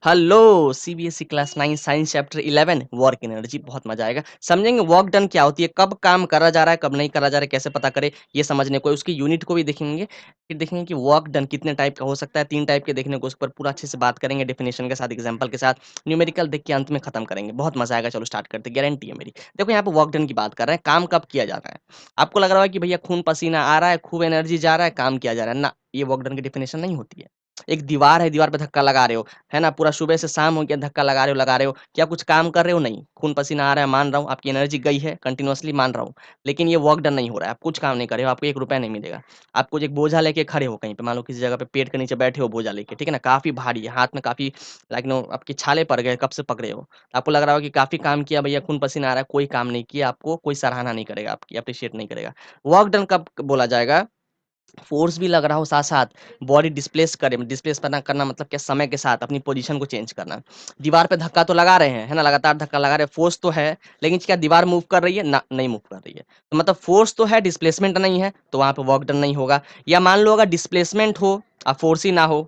Hello CBSE class 9 science chapter 11 work energy. बहुत मजा आएगा। समझेंगे वर्क डन क्या होती है, कब काम करा जा रहा है, कब नहीं करा जा रहा है, कैसे पता करें, ये समझने को। उसकी यूनिट को भी देखेंगे। फिर देखेंगे कि वर्क डन कितने टाइप का हो सकता है। 3 टाइप के देखने को, उस पर पूरा अच्छे से बात करेंगे, डेफिनेशन के साथ, एग्जांपल के साथ, न्यूमेरिकल देख के अंत में खत्म करेंगे। बहुत मजा आएगा। चलो स्टार्ट करते, गारंटी है मेरी। देखो यहाँ पे वर्क डन की बात कर रहे हैं, काम कब किया जा रहा है। आपको लग रहा है कि भैया खून पसीना आ रहा है, खूब एनर्जी जा रहा है, काम किया जा रहा है ना, ये वर्क डन की डेफिनेशन नहीं होती है। एक दीवार है, दीवार पे धक्का लगा रहे हो, है ना, पूरा सुबह से शाम हो गया, धक्का लगा रहे हो, क्या कुछ काम कर रहे हो? नहीं। खून पसीना आ रहा है, मान रहा हूँ, आपकी एनर्जी गई है कंटिन्यूअसली, मान रहा हूँ। लेकिन ये वर्क डन नहीं हो रहा है, आप कुछ काम नहीं कर रहे हो, आपको 1 रुपया नहीं मिलेगा। आप कुछ एक बोझा लेके खड़े हो कहीं पे, मान लो किसी जगह पे पेड़ के नीचे बैठे हो बोझा लेके, ठीक है ना, काफ़ी भारी है, हाथ में काफ़ी लाइक नो आपके छाले पड़ गए, कब से पकड़े हो। आपको लग रहा हो कि काफ़ी काम किया भैया, खून पसीना आ रहा है, कोई काम नहीं किया, आपको कोई सराहना नहीं करेगा, आपकी अप्रिशिएट नहीं करेगा। वर्क डन कब बोला जाएगा? फोर्स भी लग रहा हो, साथ-साथ बॉडी डिस्प्लेस करे, डिस्प्लेस करना करना मतलब क्या, समय के साथ अपनी पोजीशन को चेंज करना। दीवार पे धक्का तो लगा रहे हैं, है ना? लगातार धक्का लगा रहे हैं, फोर्स तो है, लेकिन क्या दीवार मूव कर रही है? ना, नहीं मूव कर रही है। तो मतलब फोर्स तो है, डिस्प्लेसमेंट नहीं है, तो वहाँ पे वर्क डन नहीं होगा। या मान लो अगर डिस्प्लेसमेंट हो और फोर्स ही ना हो,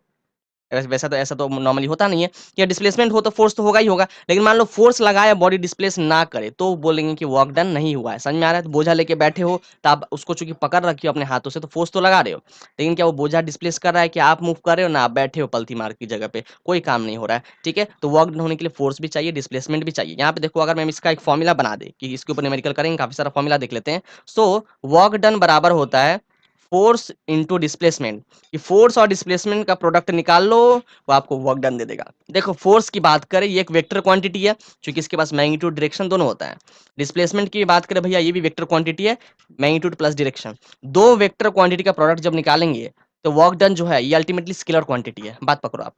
वैसा तो ऐसा तो नॉर्मली होता नहीं है कि डिस्प्लेसमेंट हो तो फोर्स तो होगा ही होगा, लेकिन मान लो फोर्स लगाया, बॉडी डिस्प्लेस ना करे, तो बोलेंगे कि वर्क डन नहीं हुआ है। समझ में आ रहा है? तो बोझा लेके बैठे हो, तो आप उसको चूंकि पकड़ रखी हो अपने हाथों से, तो फोर्स तो लगा रहे हो, लेकिन क्या वो बोझा डिस्प्लेस कर रहा है? कि आप मूव कर रहे हो ना, आप बैठे हो पलथी मार की जगह पे, कोई काम नहीं हो रहा है। ठीक है, तो वर्क डन होने के लिए फोर्स भी चाहिए, डिस्प्लेसमेंट भी चाहिए। यहाँ पे देखो, अगर मैं इसका एक फॉर्मूला बना दे कि इसके ऊपर न्यूमेरिकल करेंगे, काफी सारा फॉर्मूला देख लेते हैं। सो वर्क डन बराबर होता है फोर्स इंटू डिस्प्लेसमेंट। कि फोर्स और डिस्प्लेसमेंट का प्रोडक्ट निकाल लो, वो आपको वर्क डन दे देगा। देखो फोर्स की बात करें, ये एक वेक्टर क्वांटिटी है, क्योंकि इसके पास मैग्नीट्यूड डायरेक्शन दोनों होता है। डिस्प्लेसमेंट की बात करें भैया, ये भी वेक्टर क्वांटिटी है, मैग्नीट्यूड प्लस डायरेक्शन। दो वेक्टर क्वांटिटी का प्रोडक्ट जब निकालेंगे, तो वर्क डन जो है ये अल्टीमेटली स्केलर क्वांटिटी है। बात पकड़ो आप,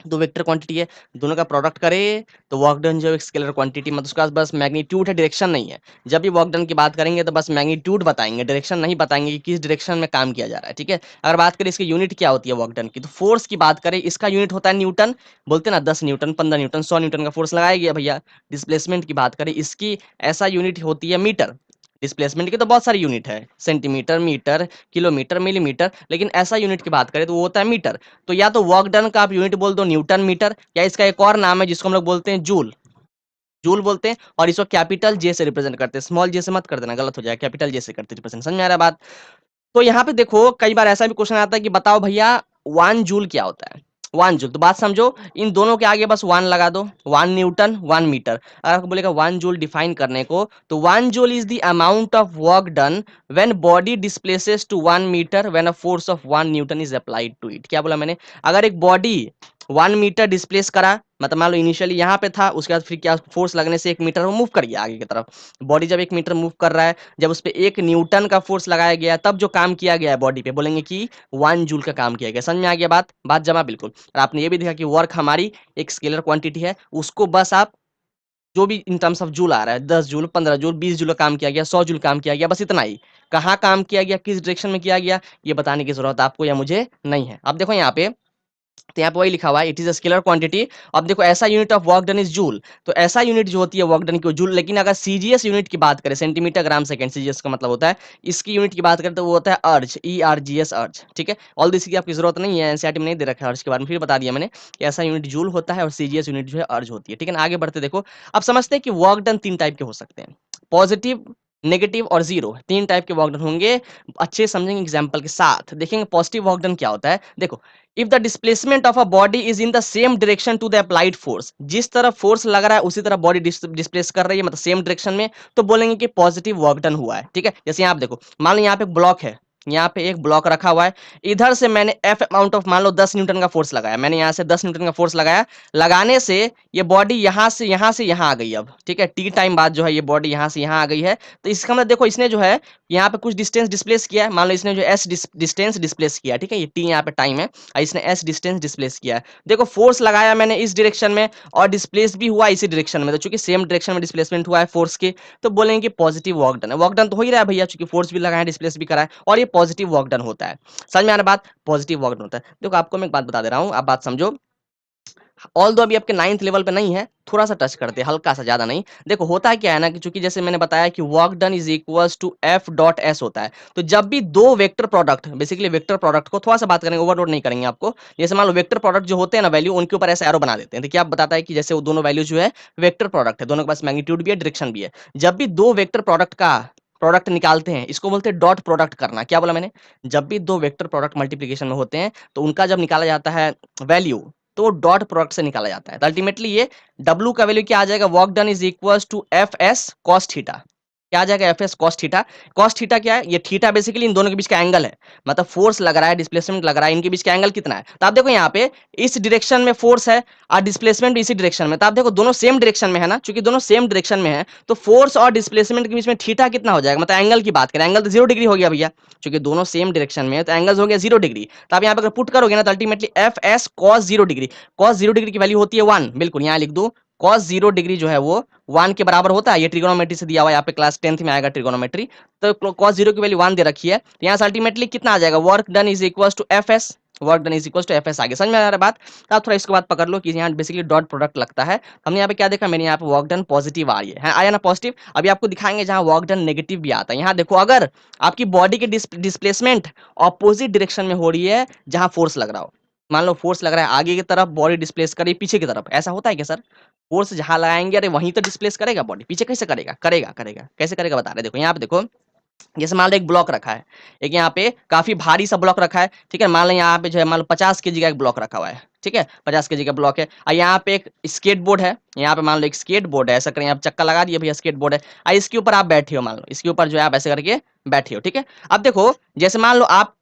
दो वेक्टर क्वांटिटी है, दोनों का प्रोडक्ट करे, तो वर्क डन जो है एक स्केलर क्वांटिटी, मतलब उसका बस मैग्नीट्यूड है, डायरेक्शन नहीं है। जब भी वर्क डन की बात करेंगे तो बस मैग्नीट्यूड बताएंगे, डायरेक्शन नहीं बताएंगे कि किस डायरेक्शन में काम किया जा रहा है। ठीक है, अगर बात करें इसकी यूनिट क्या होती है वर्क डन की, तो फोर्स की बात करें, इसका यूनिट होता है न्यूटन। बोलते हैं ना 10 न्यूटन, 15 न्यूटन, 100 न्यूटन का फोर्स लगाया गया भैया। डिस्प्लेसमेंट की बात करें, इसकी ऐसा यूनिट होती है मीटर। डिस्प्लेसमेंट की तो बहुत सारी यूनिट है, सेंटीमीटर, मीटर, किलोमीटर, मिलीमीटर, लेकिन ऐसा यूनिट की बात करें तो वो होता है मीटर। तो या तो वर्क डन का आप यूनिट बोल दो न्यूटन मीटर, या इसका एक और नाम है जिसको हम लोग बोलते हैं जूल। जूल बोलते हैं, और इसको कैपिटल जे से रिप्रेजेंट करते हैं, स्मॉल जे से मत कर देना, गलत हो जाएगा, कैपिटल जे से करते हैं रिप्रेजेंट। समझ में आ रहा है बात? तो यहाँ पे देखो, कई बार ऐसा भी क्वेश्चन आता है कि बताओ भैया 1 जूल क्या होता है। 1 जूल, तो बात समझो, इन दोनों के आगे बस 1 लगा दो, 1 न्यूटन 1 मीटर। अगर आपको बोलेगा 1 जूल डिफाइन करने को, तो 1 joule is the amount of work done when body displaces to 1 metre when a force of 1 newton is applied to it. क्या बोला मैंने? अगर एक बॉडी 1 मीटर डिस्प्लेस करा, मतलब मान लो इनिशियली यहाँ पे था, उसके बाद फिर क्या फोर्स लगने से 1 मीटर वो मूव कर गया आगे की तरफ। बॉडी जब 1 मीटर मूव कर रहा है, जब उस पे 1 न्यूटन का फोर्स लगाया गया, तब जो काम किया गया है बॉडी पे, बोलेंगे कि 1 जूल का काम किया गया। समझ में आ गया बात? बात जमा बिल्कुल। और आपने ये भी देखा कि वर्क हमारी एक स्केलर क्वांटिटी है, उसको बस आप जो भी इन टर्म्स ऑफ जूल आ रहा है, 10 जूल, 15 जूल, 20 जूल का काम किया गया, 100 जूल काम किया गया, बस इतना ही। कहाँ काम किया गया, किस डायरेक्शन में किया गया, ये बताने की जरूरत आपको या मुझे नहीं है। अब देखो यहाँ पे, तो यहाँ पे वही लिखा हुआ है, it is a scalar quantity. अब देखो, ऐसा unit of work done is joule, तो ऐसा यूनिट जो होती है वर्क डन की, वो जूल। लेकिन अगर सीजीएस यूनिट की बात करें, सेंटीमीटर ग्राम सेकंड, सीजीएस का मतलब होता है, इसकी यूनिट की बात करें तो वो होता है अर्ज, ERGS, अर्ज। ठीक है, ऑल दिस की आपकी जरूरत नहीं है, एनसीईआरटी में नहीं दे रखा है अर्ज के बारे में, फिर बता दिया मैंने कि ऐसा यूनिट जूल होता है, और सीजीएस यूनिट जो है अर्ज होती है। ठीक है ना, आगे बढ़ते देखो। अब समझते हैं कि वर्क डन 3 टाइप के हो सकते हैं, पॉजिटिव, नेगेटिव और जीरो। 3 टाइप के वर्क डन होंगे, अच्छे समझेंगे एग्जाम्पल के साथ। देखेंगे पॉजिटिव वर्क डन क्या होता है। देखो, if the displacement of a body is in the same direction to the applied force, जिस तरफ फोर्स लग रहा है उसी तरफ बॉडी डिस्प्लेस कर रही है, मतलब सेम डायरेक्शन में, तो बोलेंगे कि पॉजिटिव वर्क डन हुआ है। ठीक है, जैसे यहाँ आप देखो, मान लो यहाँ पे एक ब्लॉक है, यहाँ पे एक ब्लॉक रखा हुआ है, इधर से मैंने एफ अमाउंट ऑफ मान लो 10 न्यूटन का फोर्स लगाया, मैंने यहाँ से 10 न्यूटन का फोर्स लगाया, लगाने से ये बॉडी यहाँ से यहाँ आ गई। अब ठीक है, टी टाइम बाद जो है ये बॉडी यहाँ से यहाँ आ गई है। तो इसका मतलब देखो, इसने जो है यहाँ पे कुछ डिस्टेंस डिस्प्लेस किया है, मान लो इसने जो एस डिस्टेंस डिस्प्लेस किया। ठीक है, ये टी यहाँ पे टाइम है, इसने एस डिस्टेंस डिस्प्लेस किया है। देखो, फोर्स लगाया मैंने इस डायरेक्शन में, और डिस्प्लेस भी हुआ इसी डायरेक्शन में, तो चूंकि सेम डायरेक्शन में डिस्प्लेसमेंट हुआ है फोर्स के, तो बोलेंगे कि पॉजिटिव वर्क डन है। वर्क डन तो हो ही रहा है भैया, चूंकि फोर्स भी लगाया है, डिस्प्लेस भी करा है, और ये पॉजिटिव वर्क डन होता है। समझ में आ रहा है बात? पॉजिटिव वर्क डन होता है। देखो, आपको मैं एक बात बता दे रहा हूँ, आप बात समझो। ऑल्दो अभी आपके 9th लेवल पे नहीं है, थोड़ा-सा टच करते हैं, हल्का-सा, ज़्यादा नहीं। देखो होता क्या है ना कि चूँकि जैसे मैंने बताया कि work done is equals to F dot S होता है। तो जब भी 2 vector product basically vector product को थोड़ा-सा बात करेंगे, ओवरलोड नहीं करेंगे आपको। जैसे मान लो वेक्टर प्रोडक्ट जो होते हैं ना वैल्यू, उनके ऊपर ऐसे एरो बना देते हैं। देखिए आप बताता है कि जैसे वो दोनों वैल्यू जो है वेक्टर प्रोडक्ट है, दोनों के पास मैग्नीट्यूड भी है, डायरेक्शन भी है। जब भी 2 वेक्टर प्रोडक्ट का प्रोडक्ट निकालते हैं, इसको बोलते हैं डॉट प्रोडक्ट करना। क्या बोला मैंने? जब भी 2 वेक्टर प्रोडक्ट मल्टीप्लिकेशन में होते हैं, तो उनका जब निकाला जाता है वैल्यू, तो डॉट प्रोडक्ट से निकाला जाता है। तो अल्टीमेटली ये W का वैल्यू क्या आ जाएगा? Work done is equals to F S cos theta. क्या आ जाएगा? F S cos theta. Cos theta क्या है? ये थीटा बेसिकली इन दोनों के बीच का एंगल है। मतलब फोर्स लग रहा है, डिस्प्लेसमेंट लग रहा है, इनके बीच का एंगल कितना है? तो आप देखो यहाँ पे इस डायरेक्शन में फोर्स है और डिस्प्लेसमेंट भी इसी डायरेक्शन में। तो आप देखो दोनों सेम डायरेक्शन में है ना, क्योंकि दोनों सेम डायरेक्शन में है, तो फोर्स और डिस्प्लेसमेंट के बीच में थीटा कितना हो जाएगा? मतलब एंगल की बात करें, एंगल तो 0 डिग्री हो गया भैया, क्योंकि दोनों सेम डायरेक्शन में है, तो एंगल हो गया 0 डिग्री। तो आप यहाँ पे अगर पुट करोगे ना, तो ultimately F S cos 0 degree, cos 0 degree की वैल्यू होती है 1, बिल्कुल यहाँ लिख दो। कॉस 0 डिग्री जो है वो 1 के बराबर होता है। ये ट्रिगोनोमेट्री से दिया हुआ है, यहाँ पे क्लास 10th में आएगा ट्रिगोनोमेट्री। तो कॉस 0 की वैल्यू 1 दे रखी है, तो यहाँ से अल्टीमेटली कितना आ जाएगा? Work done is equal to F S, work done is equal to F S. आगे समझ में आ रहा है बात? तो आप थोड़ा इसके बाद पकड़ लो कि यहाँ बेसिकली डॉट प्रोडक्ट लगता है। हमने यहाँ पे क्या देखा? मैंने यहाँ पे वर्क डन पॉजिटिव आ रही है, आया ना पॉजिटिव। अभी आपको दिखाएंगे जहाँ वर्क डन नेगेटिव भी आता है। यहाँ देखो, अगर आपकी बॉडी की डिस्प्लेसमेंट ऑपोजिट डायरेक्शन में हो रही है जहाँ फोर्स लग रहा हो, मान लो फोर्स लग रहा है आगे की तरफ, बॉडी डिस्प्लेस करी पीछे की तरफ, ऐसा होता है क्या सर? फोर्स जहां लगाएंगे अरे वहीं तो डिस्प्लेस करेगा बॉडी, पीछे कैसे करेगा? करेगा करेगा, कैसे करेगा बता रहे हैं। देखो यहाँ पे देखो, जैसे मान लो एक ब्लॉक रखा है, एक यहाँ पे काफी भारी सा ब्लॉक रखा है, ठीक है। मान लो यहाँ पे जो है मान लो 50 kg का एक ब्लॉक रखा हुआ है, ठीक है, 50 kg का ब्लॉक है। और यहाँ पे एक स्केट बोर्ड है, यहाँ पे मान लो एक स्केट बोर्ड है, ऐसा करें आप चक्का लगा दिए भैया, स्केट बोर्ड है। और इसके ऊपर आप बैठे हो, मान लो इसके ऊपर जो है आप ऐसे करके बैठे हो, ठीक है। अब देखो, जैसे मान लो आप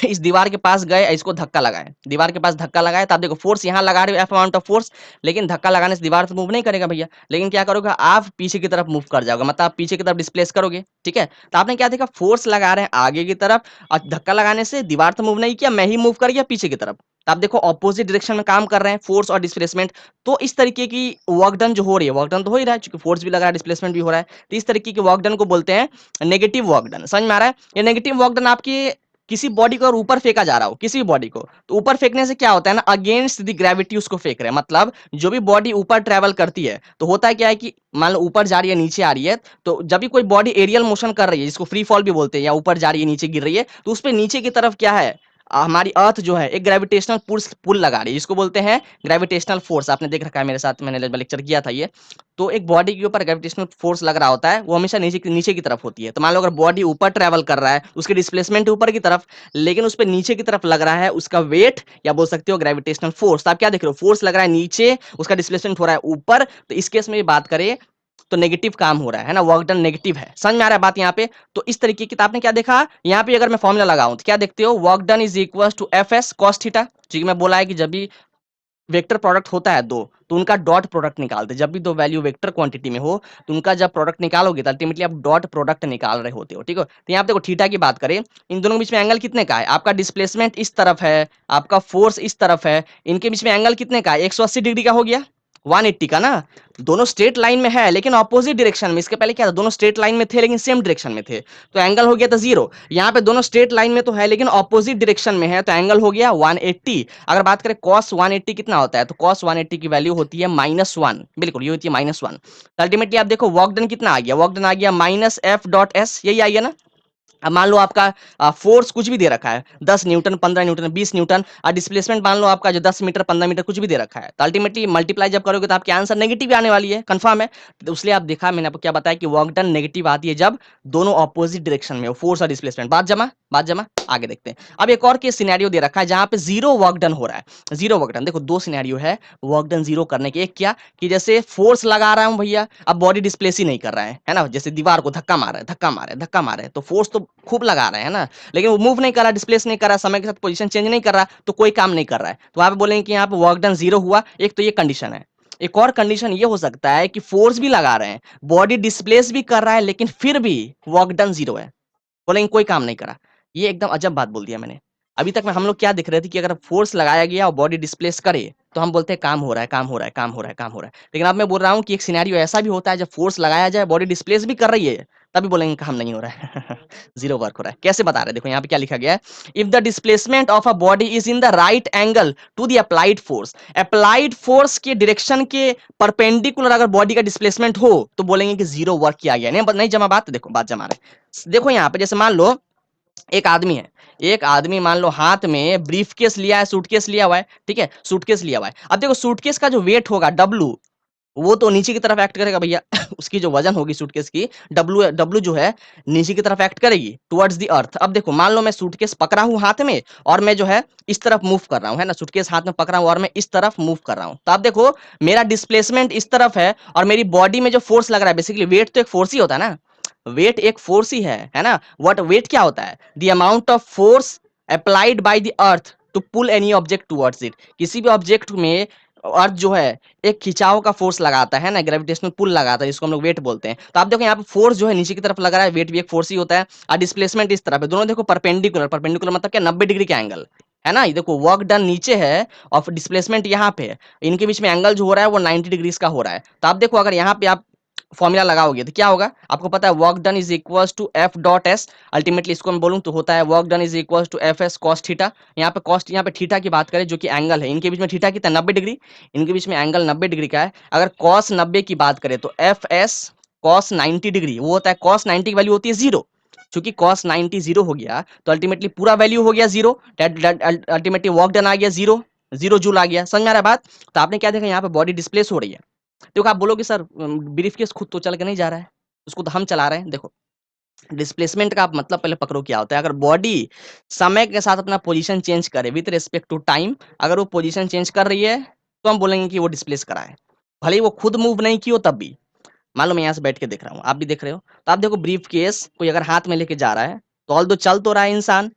इस दीवार के पास गए, इसको धक्का लगाए, दीवार के पास धक्का लगाए, तो आप देखो फोर्स यहाँ लगा रहे हो, एफ अमाउंट ऑफ फोर्स, लेकिन धक्का लगाने से दीवार तो मूव नहीं करेगा भैया। लेकिन क्या करोगे? आप पीछे की तरफ मूव कर जाओगे, मतलब आप पीछे की तरफ डिस्प्लेस करोगे, ठीक है। तो आपने क्या देखा? फोर्स लगा रहे हैं आगे की तरफ, और धक्का लगाने से दीवार तो मूव नहीं किया, मैं ही मूव कर गया पीछे की तरफ। तो आप देखो ऑपोजिट डायरेक्शन में काम कर रहे हैं फोर्स और डिस्प्लेसमेंट। तो इस तरीके की वर्क डन जो हो रही है, वर्क डन तो हो ही रहा है, क्योंकि फोर्स भी लगा रहा है, डिस्प्लेसमेंट भी हो रहा है। तो इस तरीके की वर्क डन को बोलते हैं नेगेटिव वर्क डन। समझ में आ रहा है? ये नेगेटिव वर्क डन आपकी किसी बॉडी को अगर ऊपर फेंका जा रहा हो, किसी भी बॉडी को, तो ऊपर फेंकने से क्या होता है ना, अगेंस्ट द ग्रेविटी उसको फेंक रहे हैं। मतलब जो भी बॉडी ऊपर ट्रेवल करती है, तो होता है क्या है कि मान लो ऊपर जा रही है, नीचे आ रही है, तो जब भी कोई बॉडी एरियल मोशन कर रही है, जिसको फ्री फॉल भी बोलते हैं, या ऊपर जा रही है नीचे गिर रही है, तो उस पे नीचे की तरफ क्या है, हमारी अर्थ जो है एक ग्रेविटेशनल पुल लगा रही है, जिसको बोलते हैं ग्रेविटेशनल फोर्स। आपने देख रखा है मेरे साथ, मैंने लेक्चर किया था ये। तो एक बॉडी के ऊपर ग्रेविटेशनल फोर्स लग रहा होता है, वो हमेशा नीचे की तरफ होती है। तो मान लो अगर बॉडी ऊपर ट्रेवल कर रहा है, उसकी डिस्प्लेसमेंट ऊपर की तरफ, लेकिन उस पर नीचे की तरफ लग रहा है उसका वेट, या बोल सकते हो ग्रेविटेशनल फोर्स। तो आप क्या देख रहे हो? फोर्स लग रहा है नीचे, उसका डिस्प्लेसमेंट हो रहा है ऊपर। तो इस केस में बात करें तो नेगेटिव काम हो रहा है ना, वर्क डन नेगेटिव है। समझ में आ रहा है बात यहाँ पे? तो इस तरीके की, आपने क्या देखा यहाँ पे? अगर मैं फॉर्मूला लगाऊं तो क्या देखते हो? Work done is equal to F S cos theta. ठीक, मैं बोला है कि जब भी वेक्टर प्रोडक्ट होता है दो, तो उनका डॉट प्रोडक्ट निकालते हैं। जब भी दो वैल्यू वेक्टर क्वांटिटी में हो, तो उनका जब प्रोडक्ट निकालोगे, तो अल्टीमेटली आप डॉट प्रोडक्ट निकाल रहे होते हो, ठीक है। तो यहाँ पे देखो थीटा की बात करें, इन दोनों के बीच में एंगल कितने का है? आपका डिस्प्लेसमेंट इस तरफ है, आपका फोर्स इस तरफ है, इनके बीच में एंगल कितने का है? 180 डिग्री का हो गया, 180 का ना। दोनों स्ट्रेट लाइन में है, लेकिन ऑपोजिट डायरेक्शन में। इसके पहले क्या था? दोनों स्ट्रेट लाइन में थे, लेकिन सेम डायरेक्शन में थे, तो एंगल हो गया था 0। यहाँ पे दोनों स्ट्रेट लाइन में तो है, लेकिन ऑपोजिट डायरेक्शन में है, तो एंगल हो गया 180। अगर बात करें cos 180 कितना होता है, तो cos 180 की वैल्यू होती है -1, बिल्कुल ये होती है -1। तो अल्टीमेटली आप देखो वर्क डन कितना आ गया? वर्क डन आ गया -F.S, यही आ गया ना। अब मान लो आपका फोर्स कुछ भी दे रखा है, 10 न्यूटन, 15 न्यूटन, 20 न्यूटन, और डिस्प्लेसमेंट मान लो आपका जो 10 मीटर, 15 मीटर कुछ भी दे रखा है, तो अल्टीमेटली मल्टीप्लाई जब करोगे तो आपके आंसर नेगेटिव आने वाली है, कंफर्म है। तो इसलिए आप देखा, मैंने आपको क्या बताया कि वर्क डन नेगेटिव आती है जब दोनों ऑपोजिट डायरेक्शन में हो, फोर्स और डिस्प्लेसमेंट। बात जमा, बात जमा। आगे देखते हैं। अब एक और केस सिनेरियो दे रखा है जहां पे जीरो वर्क डन हो रहा है। जीरो वर्क डन, देखो दो सिनेरियो है वर्क डन जीरो करने के। एक क्या कि जैसे फोर्स लगा रहा हूं भैया, अब बॉडी डिस्प्लेस ही नहीं कर रहा है ना, जैसे दीवार को धक्का मार रहा है, धक्का मार रहा है, धक्का मार रहा है, तो फोर्स तो खूब लगा रहे हैं ना, लेकिन वो मूव नहीं कर रहा, डिस्प्लेस नहीं कर रहा, समय के साथ पोजीशन चेंज नहीं कर रहा, तो कोई काम नहीं कर रहा है। तो वहां पे बोलेंगे कि यहाँ पे वर्क डन जीरो हुआ। एक तो ये कंडीशन है। एक और कंडीशन ये हो सकता है कि फोर्स भी लगा रहे हैं, बॉडी डिस्प्लेस भी कर रहा है, लेकिन फिर भी वर्क डन जीरो है, बोलेंगे कोई काम नहीं करा। ये एकदम अजब बात बोल दिया मैंने। अभी तक में हम लोग क्या दिख रहे थे कि अगर फोर्स लगाया गया और बॉडी डिस्प्लेस करे तो हम बोलते हैं काम हो रहा है, काम हो रहा है, काम हो रहा है, काम हो रहा है। लेकिन अब मैं बोल रहा हूँ कि एक सिनेरियो ऐसा भी होता है जब फोर्स लगाया जाए, बॉडी डिस्प्लेस भी कर रही है, तभी बोलेंगे काम नहीं हो रहा है। जीरो वर्क हो रहा है। कैसे बता रहे हैं, देखो यहाँ पे क्या लिखा गया है, if the displacement of a body is in the right angle to the applied force के डायरेक्शन के परपेंडिकुलर अगर बॉडी का डिस्प्लेसमेंट हो तो बोलेंगे कि जीरो वर्क किया गया। नहीं जमा बात, देखो बात जमा रहे। देखो यहाँ पे जैसे मान लो एक आदमी है, एक आदमी मान लो हाथ में ब्रीफकेस लिया है, सूटकेस लिया हुआ है, ठीक है, सूटकेस लिया हुआ है। अब देखो सूटकेस का जो वेट होगा डब्लू, वो तो नीचे की तरफ एक्ट करेगा भैया। उसकी जो वजन होगी सूटकेस की, डब्लू डब्लू जो है नीचे की तरफ एक्ट करेगी टुवर्ड्स द अर्थ। अब देखो मान लो मैं सूटकेस पकड़ा हूं हाथ में और मैं जो है इस तरफ मूव कर रहा हूं, है ना, सूटकेस हाथ में पकड़ा हूं और मैं इस तरफ मूव कर रहा हूं, तो आप देखो मेरा डिस्प्लेसमेंट इस तरफ है और मेरी बॉडी में जो फोर्स लग रहा है, बेसिकली वेट तो एक फोर्स ही होता है ना, वेट एक फोर्स ही है ना। व्हाट वेट क्या होता है, the amount of force applied by the earth to pull any object towards it. किसी भी ऑब्जेक्ट में अर्थ जो है एक खिंचाव का फोर्स लगाता है ना, ग्रेविटेशनल पुल लगाता है, जिसको हम लोग वेट बोलते हैं। तो आप देखो यहाँ पे फोर्स जो है नीचे की तरफ लग रहा है, वेट भी एक फोर्स ही होता है, और डिस्प्लेसमेंट इस तरफ है। दोनों देखो परपेंडिकुलर, परपेंडिकुलर मतलब क्या, 90 डिग्री का एंगल है ना। ये देखो वर्क डन नीचे है और डिस्प्लेसमेंट यहाँ पे है, इनके बीच में एंगल जो हो रहा है वो 90 डिग्रीज का हो रहा है। तो आप देखो अगर यहाँ पे आप फॉर्मूला लगाओगे तो क्या होगा, आपको पता है work done is equal to F dot S. Ultimately इसको मैं बोलूं तो होता है work done is equal to F S cos theta. यहाँ पे कॉस्ट, यहाँ पे थीटा की बात करें जो कि एंगल है, इनके बीच में थीटा कितना 90 डिग्री, इनके बीच में एंगल 90 डिग्री का है। अगर कॉस 90 की बात करें तो एफ एस कॉस 90 डिग्री, वो होता है कॉस 90 की वैल्यू होती है जीरो। क्योंकि कॉस 90 जीरो हो गया तो अल्टीमेटली पूरा वैल्यू हो गया जीरो, अल्टीमेटली वर्क डन आ गया जीरो, जीरो जूल आ गया। समझ में आ रहा है बात। तो आपने क्या देखा, यहाँ पे बॉडी डिस्प्लेस हो रही है। देखो आप बोलोगे सर ब्रीफ केस खुद तो चल के नहीं जा रहा है, उसको तो हम चला रहे हैं। देखो डिस्प्लेसमेंट का आप मतलब पहले पकड़ो क्या होता है। अगर बॉडी समय के साथ अपना पोजीशन चेंज करे विथ रिस्पेक्ट टू टाइम, अगर वो पोजीशन चेंज कर रही है तो हम बोलेंगे कि वो डिस्प्लेस करा है, भले ही वो खुद मूव नहीं की हो तब भी। मान लो मैं यहाँ से बैठ के देख रहा हूँ, आप भी देख रहे हो, तो आप देखो ब्रीफ केस कोई अगर हाथ में लेके जा रहा है तो ऑल दो चल तो रहा है इंसान,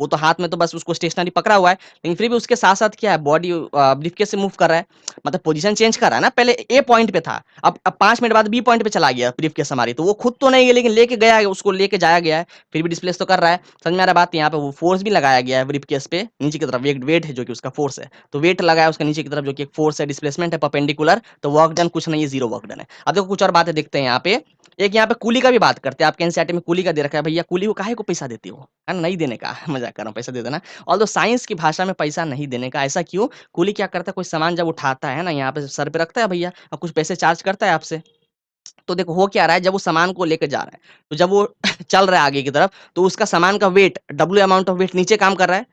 वो तो हाथ में तो बस उसको स्टेशनरी पकड़ा हुआ है, लेकिन फिर भी उसके साथ-साथ क्या है, बॉडी ब्रीफकेस से मूव कर रहा है, मतलब पोजीशन चेंज कर रहा है ना। पहले ए पॉइंट पे था, अब 5 मिनट बाद बी पॉइंट पे चला गया ब्रीफकेस हमारी, तो वो खुद तो नहीं है लेकिन लेके गया है, उसको लेके जाया गया है, फिर भी डिस्प्लेस तो कर रहा है। समझ में आ रहा है बात। यहाँ पे वो फोर्स भी लगाया गया है ब्रीफकेस पे नीचे की तरफ, एक वेट है जो कि उसका फोर्स है, तो वेट लगाया है उसका नीचे की तरफ जो कि एक फोर्स है, डिस्प्लेसमेंट है परपेंडिकुलर, तो वर्क डन कुछ नहीं है, जीरो वर्क डन है। अब देखो कुछ और बातें देखते हैं यहाँ पे। एक यहाँ पे कूली का भी बात करते हैं, आपके एनसीईआरटी में कूली का दे रखा है, भैया कूली को काहे को पैसा देती हो, है ना, नहीं देने का। मजाक कर रहा हूँ, पैसा दे देना। ऑल्दो साइंस की भाषा में पैसा नहीं देने का, ऐसा क्यों, कूली क्या करता है, कोई सामान जब उठाता है ना यहाँ पे सर पे रखता है भैया और कुछ पैसे चार्ज करता है आपसे। तो देखो हो क्या रहा है, जब वो सामान को लेके जा रहा है तो जब वो चल रहा है आगे की तरफ तो उसका सामान का weight W amount of weight नीचे काम कर रहा है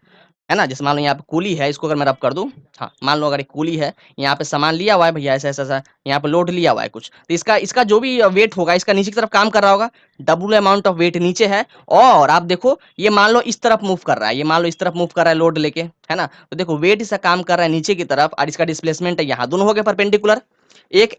ना। जैसे मान लो यहाँ पे कूली है, इसको अगर मैं रब कर दूं, हाँ मान लो अगर एक कूली है, यहाँ पे सामान लिया हुआ है भैया, ऐसा ऐसा ऐसा यहाँ पे लोड लिया हुआ है कुछ, तो इसका इसका जो भी वेट होगा इसका नीचे की तरफ काम कर रहा होगा, डब्ल्यू अमाउंट ऑफ वेट नीचे है। और आप देखो ये मान लो इस तरफ मूव कर रहा है, ये मान लो इस तरफ मूव कर रहा है लोड लेके, है ना, तो देखो वेट इसका काम कर रहा है नीचे की तरफ और इसका डिस्प्लेसमेंट है यहाँ, दोनों हो गए परपेंडिकुलर। एक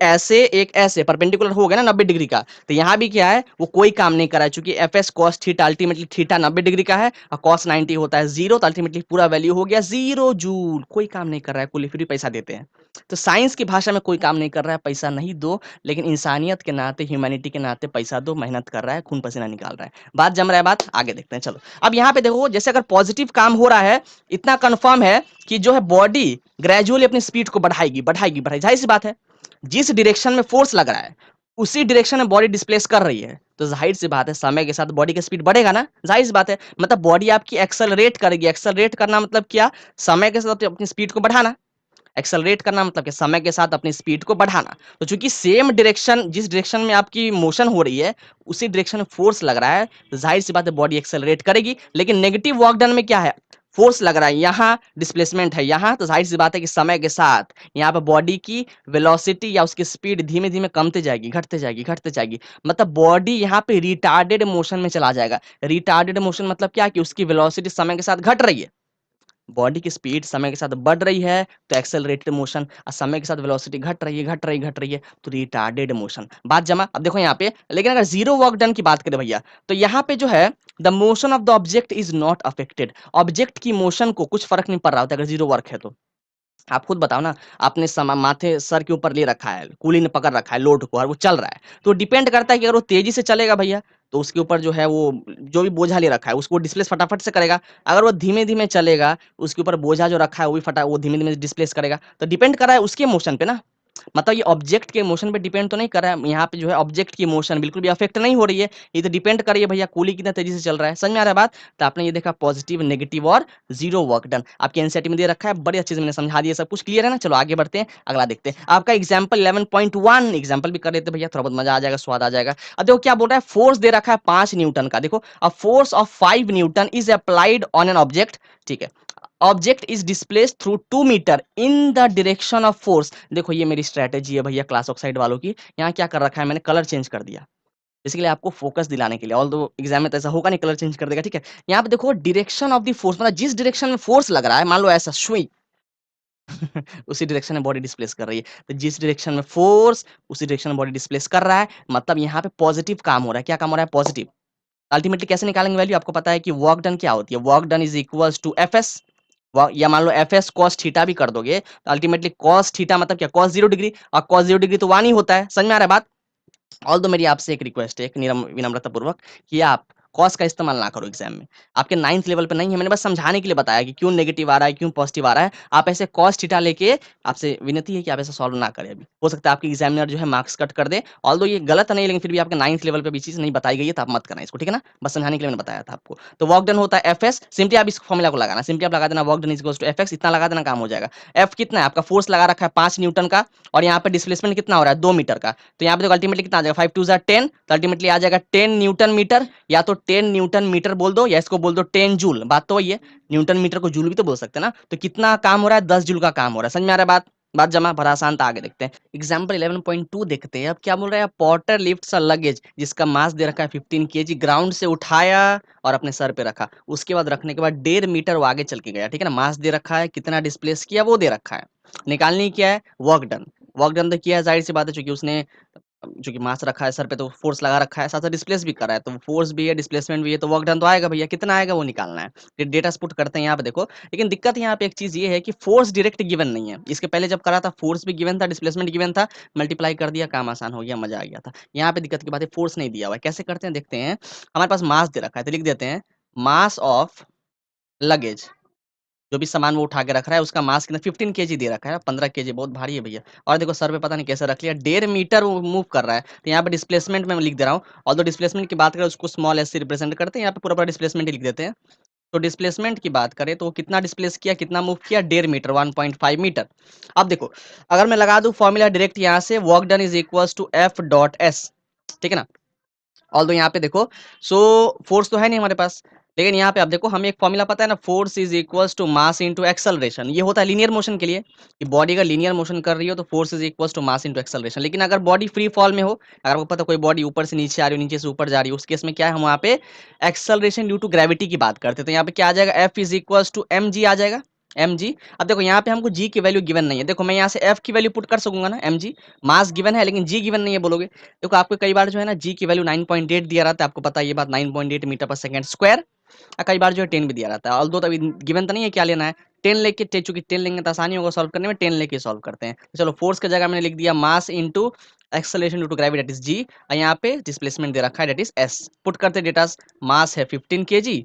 ऐसे परपेंडिकुलर हो गया ना 90 डिग्री का, तो यहाँ भी क्या है, वो कोई काम नहीं कर रहा है, क्योंकि F S cos theta, ultimately theta 90 degree का है और कॉस 90 होता है जीरो, तो अल्टीमेटली पूरा वैल्यू हो गया जीरो जूल। कोई काम नहीं कर रहा है, कुल फिर भी पैसा देते हैं। तो साइंस की भाषा में कोई काम नहीं कर रहा है, पैसा नहीं दो, लेकिन इंसानियत के नाते, ह्यूमैनिटी के नाते पैसा दो, मेहनत कर रहा है, खून पसीना निकाल रहा है। बात जम रहा है, बात आगे देखते हैं। चलो अब यहाँ पे देखो, जैसे अगर पॉजिटिव काम हो रहा है, इतना कंफर्म है कि जो है बॉडी ग्रेजुअली अपनी स्पीड को बढ़ाएगी बढ़ाएगी बढ़ाएगी, जाहिर सी बात है, जिस डायरेक्शन में फोर्स लग रहा है उसी डायरेक्शन में बॉडी डिस्प्लेस कर रही है, तो जाहिर सी बात है समय के साथ बॉडी का स्पीड बढ़ेगा ना, जाहिर सी बात है। मतलब बॉडी आपकी एक्सेलरेट करेगी, एक्सेलरेट करना मतलब क्या, समय के साथ अपनी स्पीड को बढ़ाना। एक्सेलरेट करना मतलब कि समय के साथ अपनी स्पीड को बढ़ाना। तो चूंकि सेम डायरेक्शन, जिस डायरेक्शन में आपकी मोशन हो रही है उसी डायरेक्शन में फोर्स लग रहा है, तो जाहिर सी बात है बॉडी एक्सेलरेट करेगी। लेकिन नेगेटिव वर्क डन में क्या है, फोर्स लग रहा है यहाँ, डिस्प्लेसमेंट है यहाँ, तो जाहिर सी बात है कि समय के साथ यहाँ पे बॉडी की वेलोसिटी या उसकी स्पीड धीमे धीमे कमते जाएगी, घटते जाएगी, घटते जाएगी। मतलब बॉडी यहाँ पे रिटार्डेड मोशन में चला जाएगा। रिटार्डेड मोशन मतलब क्या, कि उसकी वेलोसिटी समय के साथ घट रही है, बॉडी की स्पीड समय के साथ बढ़ रही है तो एक्सेलरेटेड मोशन, और समय के साथ वेलोसिटी घट रही है, घट रही घट रही है तो रिटार्डेड मोशन। बात जमा। अब देखो यहाँ पे, लेकिन अगर जीरो वर्क डन की बात करें भैया, तो यहाँ पे जो है the motion of the object is not affected, object की मोशन को कुछ फर्क नहीं पड़ रहा होता अगर जीरो वर्क है तो। आप खुद बताओ ना, आपने समा माथे सर के ऊपर ले रखा है, कूली ने पकड़ रखा है लोड को और वो चल रहा है। तो डिपेंड करता है कि अगर वो तेज़ी से चलेगा भैया, तो उसके ऊपर जो है वो जो भी बोझा ले रखा है, उसको डिस्प्लेस फटाफट से करेगा। अगर वो धीमे-धीमे चलेगा, उसके ऊपर बोझा जो रखा है, वो धीमे-धीमे डिस्प्लेस करेगा। तो डिपेंड कर रहा है उसके मोशन पे ना। मतलब ये ऑब्जेक्ट के मोशन पे डिपेंड तो नहीं कर रहा है, यहाँ पे जो है ऑब्जेक्ट की मोशन बिल्कुल भी अफेक्ट नहीं हो रही है। ये तो डिपेंड कर रही है भैया कूली कितना तेज़ी से चल रहा है। समझ में आ रहा है बात? तो आपने ये देखा पॉजिटिव, नेगेटिव और ज़ीरो वर्क डन। आपके एनसीईआरटी में दे रखा है, बड़ी अच्छे से मैंने समझा दिया, सब कुछ क्लियर है ना? चलो आगे बढ़ते हैं, अगला देखते हैं। आपका एग्जाम्पल 11.1 एग्जाम्पल भी कर लेते हैं भैया, थोड़ा बहुत मजा आ जाएगा, स्वाद आ जाएगा। अब देखो क्या बोल रहा है, फोर्स दे रखा है 5 न्यूटन का। देखो, a force of 5 newton is applied on an object, ठीक है। Object is displaced through 2 metre in the direction of force. देखो ये मेरी स्ट्रैटेजी है भैया क्लास ऑक्साइड वालों की। यहाँ क्या कर रखा है मैंने, कलर चेंज कर दिया। इसके लिए आपको फोकस दिलाने के लिए, ऑल्दो एग्जाम में तो ऐसा होगा नहीं, कलर चेंज कर देगा, ठीक है। यहाँ पे देखो डायरेक्शन ऑफ द फोर्स, मतलब जिस डायरेक्शन में फोर्स लग रहा है, मान लो ऐसा सुई उसी डायरेक्शन में बॉडी डिस्प्लेस कर रही है। तो जिस डायरेक्शन में फोर्स, उसी डायरेक्शन में बॉडी डिस्प्लेस कर रहा है, मतलब यहाँ पे पॉजिटिव काम हो रहा है। क्या काम हो रहा है, पॉजिटिव। अल्टीमेटली कैसे निकालेंगे वैल्यू, आपको पता है कि वर्क डन क्या होती है, work done is equals to F S, या मान लो एफ एस कॉस थीटा भी कर दोगे, तो अल्टीमेटली कॉस थीटा मतलब क्या, कॉस 0 डिग्री, और कॉस 0 डिग्री तो 1 ही होता है। समझ में आ रहा है बात? ऑल्दो मेरी आपसे एक रिक्वेस्ट है, एक विनम्रता पूर्वक, कि आप कॉस का इस्तेमाल ना करो एग्जाम में। आपके 9th लेवल पे नहीं है, मैंने बस समझाने के लिए बताया कि क्यों नेगेटिव आ रहा है, क्यों पॉजिटिव आ रहा है। आप ऐसे कॉस थीटा लेके, आपसे विनती है कि आप ऐसा सॉल्व ना करें अभी। हो सकता है आपके एग्जामिनर जो है मार्क्स कट कर दे। ऑल्दो ये गलत नहीं, लेकिन फिर भी आपके 9th लेवल पे भी चीज़ नहीं बताई गई है, तो आप मत करना इसको, ठीक है ना? बस समझाने के लिए मैंने बताया था आपको। तो वर्क डन होता है एफएस, सिंपली आप इस फॉर्मूला को लगाना, सिंपली आप लगा देना work done is equals to F X, इतना लगा देना, काम हो जाएगा। एफ कितना है आपका, फोर्स लगा रखा है 5 न्यूटन का, और यहाँ पे डिस्प्लेसमेंट कितना हो रहा है, 2 मीटर का। तो यहाँ पे देखो अल्टीमेटली कितना आ जाएगा, 5 2 जा 10, तो अल्टीमेटली आ जाएगा 10 न्यूटन मीटर, या तो 10 न्यूटन मीटर बोल दो, या इसको बोल दो 10 जूल। बात तो वही है, न्यूटन मीटर को जूल भी तो बोल सकते हैं ना। तो कितना काम हो रहा है, 10 जूल का काम हो रहा है। समझ में आ रहा है बात? बात जमा, बड़ा आसान था, आगे देखते हैं। एग्जाम्पल 11.2 देखते हैं। अब क्या बोल रहा है, पोर्टर लिफ्ट्स अ लगेज जिसका मास दे रखा है 15 केजी, ग्राउंड से उठाया और अपने सर पे रखा। उसके बाद रखने के बाद 1.5 मीटर वो आगे चल के गया, ठीक है ना। मास दे रखा है, कितना डिस्प्लेस किया वो दे रखा है। निकालनी क्या है, वर्क डन। वर्क डन तो किया है, जाहिर सी बात है, चूंकि उसने चूँकि मास रखा है सर पे, तो फोर्स लगा रखा है, साथ-साथ डिस्प्लेस भी कर रहा है, तो फोर्स भी है, डिस्प्लेसमेंट भी है, तो वर्क डन तो आएगा भैया, कितना आएगा वो निकालना है। फिर डेटा पुट करते हैं यहाँ पे देखो, लेकिन दिक्कत यहाँ पे एक चीज़ ये है कि फोर्स डायरेक्ट गिवन नहीं है। इसके पहले जब करा था फोर्स भी गिवन था, डिस्प्लेसमेंट गिवन था, मल्टीप्लाई कर दिया, काम आसान हो गया, मज़ा आ गया था। यहाँ पे दिक्कत की बात है, फोर्स नहीं दिया हुआ है, कैसे करते हैं देखते हैं। हमारे पास मास दे रखा है, तो लिख देते हैं मास ऑफ लगेज, जो भी सामान वो उठा के रख रहा है उसका मास कितना 15 केजी दे रखा है, 15 केजी बहुत भारी है भैया। और देखो सर पे पता नहीं कैसे रख लिया, 1.5 मीटर वो मूव कर रहा है। तो यहाँ पे डिस्प्लेसमेंट मैं लिख दे रहा हूँ, ऑल्दो डिस्प्लेसमेंट की बात करें उसको स्मॉल एस से रिप्रेजेंट करते हैं, यहाँ पे पूरा डिस्प्लेसमेंट ही लिख देते हैं। तो डिस्प्लेसमेंट की बात करें तो वो कितना डिस्प्लेस किया, कितना मूव किया, 1.5 मीटर, 1.5 मीटर। अब देखो, अगर मैं लगा दूं फॉर्मूला डायरेक्ट यहाँ से, work done is equals to F dot S, ठीक है ना। ऑल्दो यहाँ पे देखो, सो फोर्स तो है नहीं हमारे पास, लेकिन यहाँ पे आप देखो हमें एक फॉर्मूला पता है ना, force is equals to mass into acceleration. ये होता है लीनियर मोशन के लिए, कि बॉडी अगर लीनियर मोशन कर रही हो तो force is equals to mass into acceleration. लेकिन अगर बॉडी फ्री फॉल में हो, अगर आपको पता कोई बॉडी ऊपर से नीचे आ रही हो, नीचे से ऊपर जा रही हो, उस केस में क्या है, हम वहाँ पे एक्सेलरेशन ड्यू टू ग्रेविटी की बात करते हैं। तो यहाँ पे क्या आ जाएगा, F is equals to M G आ जाएगा, एम जी। अब देखो यहाँ पे हमको जी की वैल्यू गिवन नहीं है, देखो मैं यहाँ से एफ की वैल्यू पुट कर सकूंगा ना, एम जी। मास गिवन है लेकिन जी गिवन नहीं है, बोलोगे। देखो आपको कई बार जो है ना जी की वैल्यू 9.8 दिया रहता है, आपको पता है ये बात, 9.8 मीटर पर सेकंड स्क्वायर। कई बार जो है 10 भी दिया रहता है, ऑल्दो तभी गिवन तो नहीं है क्या लेना है। 10 लेके चूंकि 10 लेंगे तो आसानी होगा सॉल्व करने में, 10 लेके सॉल्व करते हैं। तो चलो फोर्स की जगह मैंने लिख दिया mass into acceleration due to gravity, that is G, और यहाँ पे डिस्प्लेसमेंट दे रखा है, दैट इज एस। पुट करते डेटा, मास है 15 KG,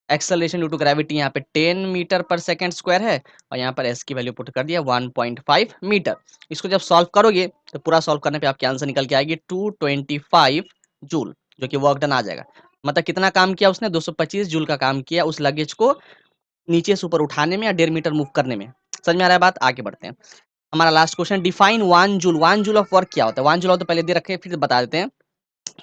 acceleration due to gravity यहाँ पे 10 मीटर पर सेकंड स्क्वायर है, और यहाँ पर एस की वैल्यू पुट कर दिया 1.5 मीटर। इसको जब सॉल्व करोगे तो पूरा सॉल्व करने पे आपके आंसर निकल के आएगी 225 जूल, जो कि वर्क डन आ जाएगा। मतलब कितना काम किया उसने, 225 जूल का काम किया उस लगेज को नीचे से ऊपर उठाने में या 1.5 मीटर मूव करने में। समझ में आ रहा है बात, आगे बढ़ते हैं। हमारा last question, define 1 joule, 1 joule of work क्या होता है। 1 जूल ऑफ तो पहले दे रखे, फिर बता देते हैं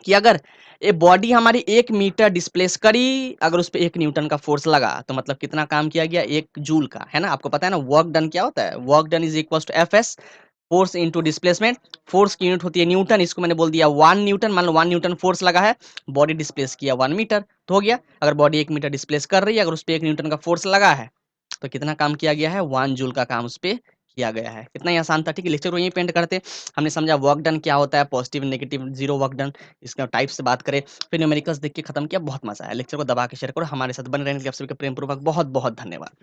कि अगर ये बॉडी हमारी 1 मीटर डिस्प्लेस करी, अगर उस पे 1 न्यूटन का फोर्स लगा, तो मतलब कितना काम किया गया, 1 जूल का, है ना। आपको पता है ना वर्क डन क्या होता है, work done is equals to F S, force into displacement. फोर्स की यूनिट होती है न्यूटन, इसको मैंने बोल दिया 1 न्यूटन। मान लो 1 न्यूटन फोर्स लगा है, बॉडी डिस्प्लेस किया 1 मीटर, तो हो गया। अगर बॉडी 1 मीटर डिस्प्लेस कर रही है, अगर उस पे 1 न्यूटन का फोर्स लगा है, तो कितना काम किया गया है, 1 जूल का काम उस पे किया गया है। कितना ही आसान था, ठीक है। लेक्चर को यहीं पेंट करते, हमने समझा वर्क डन क्या होता है, positive, negative, zero work done, इसका टाइप से बात करें, फिर न्यूमेरिकल्स देख के खत्म किया। बहुत मजा आया, लेक्चर को दबा के शेयर करो, हमारे साथ बने रहने के लिए आप सभी का प्रेम पूर्वक बहुत बहुत धन्यवाद।